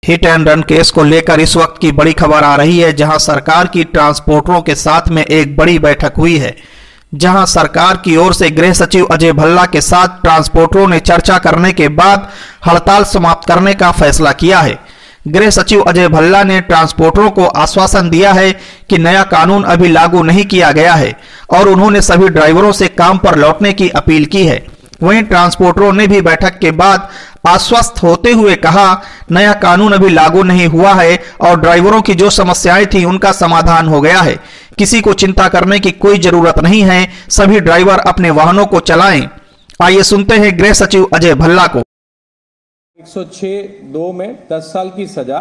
Hit and run case को लेकर इस वक्त की बड़ी खबर आ रही है, जहां सरकार की ट्रांसपोर्टरों के साथ में एक बड़ी बैठक हुई है, जहां सरकार की ओर से गृह सचिव अजय भल्ला के साथ ट्रांसपोर्टरों ने चर्चा करने के बाद हड़ताल समाप्त करने का फैसला किया है। गृह सचिव अजय भल्ला ने ट्रांसपोर्टरों को आश्वासन दिया है कि नया कानून अभी लागू नहीं किया गया है और उन्होंने सभी ड्राइवरों से काम पर लौटने की अपील की है। वहीं ट्रांसपोर्टरों ने भी बैठक के बाद आश्वस्त होते हुए कहा, नया कानून अभी लागू नहीं हुआ है और ड्राइवरों की जो समस्याएं थी उनका समाधान हो गया है। किसी को चिंता करने की कोई जरूरत नहीं है, सभी ड्राइवर अपने वाहनों को चलाएं। आइए सुनते हैं गृह सचिव अजय भल्ला को। 106(2) में 10 साल की सजा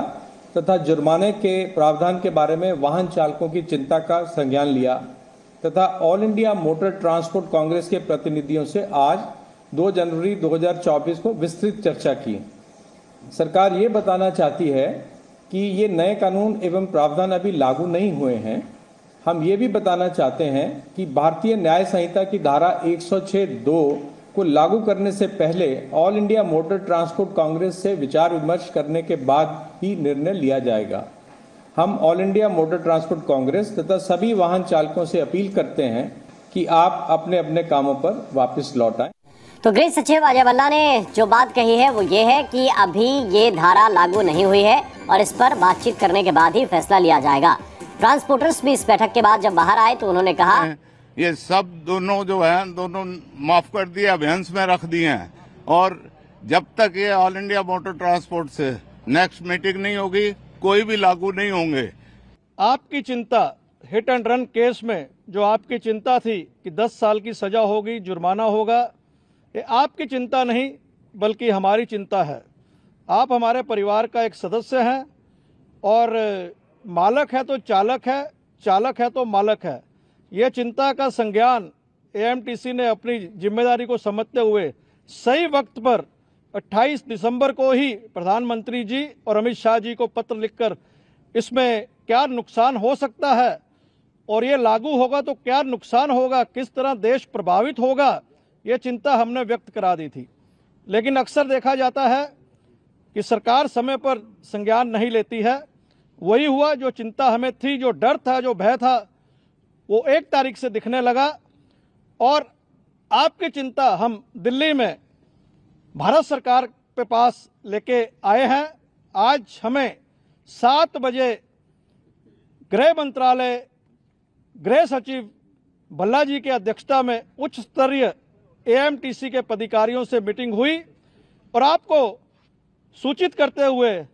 तथा जुर्माने के प्रावधान के बारे में वाहन चालकों की चिंता का संज्ञान लिया तथा all India Motor Transport Congress के प्रतिनिधियों से आज 2 जनवरी 2024 को विस्तृत चर्चा की। सरकार ये बताना चाहती है कि ये नए कानून एवं प्रावधान अभी लागू नहीं हुए हैं। हम ये भी बताना चाहते हैं कि भारतीय न्याय संहिता की धारा 106(2) को लागू करने से पहले all India Motor Transport Congress से विचार विमर्श करने के बाद ही निर्णय लिया जाएगा। हम all India Motor Transport Congress तथा सभी वाहन चालकों से अपील करते हैं कि आप अपने अपने कामों पर वापस लौट आएं। तो गृह सचिव अजय भल्ला ने जो बात कही है वो ये है कि अभी ये धारा लागू नहीं हुई है और इस पर बातचीत करने के बाद ही फैसला लिया जाएगा। ट्रांसपोर्टर्स भी इस बैठक के बाद जब बाहर आए तो उन्होंने कहा, ये सब दोनों जो है दोनों माफ कर दिए, अभियान में रख दिए हैं और जब तक ये ऑल इंडिया मोटर ट्रांसपोर्ट से नेक्स्ट मीटिंग नहीं होगी कोई भी लागू नहीं होंगे। आपकी चिंता हिट एंड रन केस में जो आपकी चिंता थी कि 10 साल की सजा होगी, जुर्माना होगा, ये आपकी चिंता नहीं बल्कि हमारी चिंता है। आप हमारे परिवार का एक सदस्य हैं और मालक है तो चालक है, चालक है तो मालक है। ये चिंता का संज्ञान एएमटीसी ने अपनी जिम्मेदारी को समझते हुए सही वक्त पर 28 दिसंबर को ही प्रधानमंत्री जी और अमित शाह जी को पत्र लिखकर इसमें क्या नुकसान हो सकता है और ये लागू होगा तो क्या नुकसान होगा, किस तरह देश प्रभावित होगा, ये चिंता हमने व्यक्त करा दी थी। लेकिन अक्सर देखा जाता है कि सरकार समय पर संज्ञान नहीं लेती है। वही हुआ, जो चिंता हमें थी, जो डर था, जो भय था, वो 1 तारीख से दिखने लगा और आपकी चिंता हम दिल्ली में भारत सरकार के पास लेके आए हैं। आज हमें 7 बजे गृह मंत्रालय गृह सचिव भल्ला जी की अध्यक्षता में उच्च स्तरीय एएमटीसी के पदाधिकारियों से मीटिंग हुई और आपको सूचित करते हुए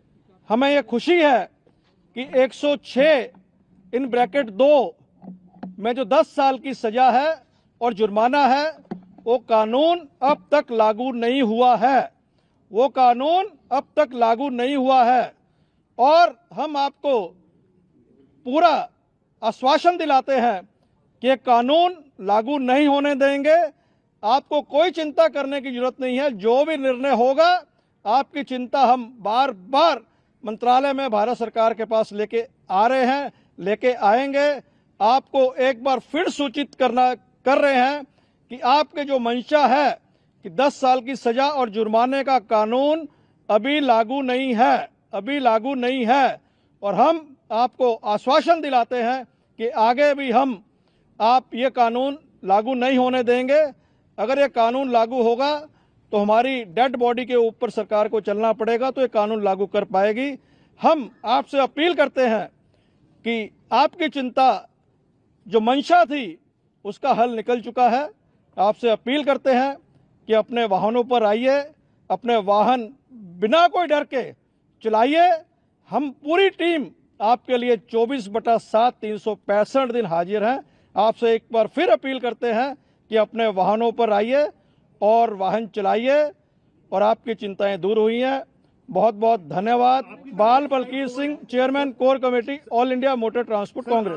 हमें यह खुशी है कि 106(2) में जो 10 साल की सजा है और जुर्माना है वो कानून अब तक लागू नहीं हुआ है। वो कानून अब तक लागू नहीं हुआ है और हम आपको पूरा आश्वासन दिलाते हैं कि ये कानून लागू नहीं होने देंगे। आपको कोई चिंता करने की जरूरत नहीं है। जो भी निर्णय होगा आपकी चिंता हम बार बार मंत्रालय में भारत सरकार के पास लेके आ रहे हैं, लेके आएंगे। आपको एक बार फिर सूचित कर रहे हैं कि आपके जो मंशा है कि 10 साल की सजा और जुर्माने का कानून अभी लागू नहीं है, अभी लागू नहीं है और हम आपको आश्वासन दिलाते हैं कि आगे भी हम आप ये कानून लागू नहीं होने देंगे। अगर ये कानून लागू होगा तो हमारी डेड बॉडी के ऊपर सरकार को चलना पड़ेगा, तो ये कानून लागू कर पाएगी। हम आपसे अपील करते हैं कि आपकी चिंता जो मंशा थी उसका हल निकल चुका है। आपसे अपील करते हैं कि अपने वाहनों पर आइए, अपने वाहन बिना कोई डर के चलाइए। हम पूरी टीम आपके लिए 24/7 365 दिन हाजिर हैं। आपसे एक बार फिर अपील करते हैं कि अपने वाहनों पर आइए और वाहन चलाइए और आपकी चिंताएं दूर हुई हैं। बहुत बहुत धन्यवाद। Bal Balkir Singh, chairman core committee All India Motor Transport Congress.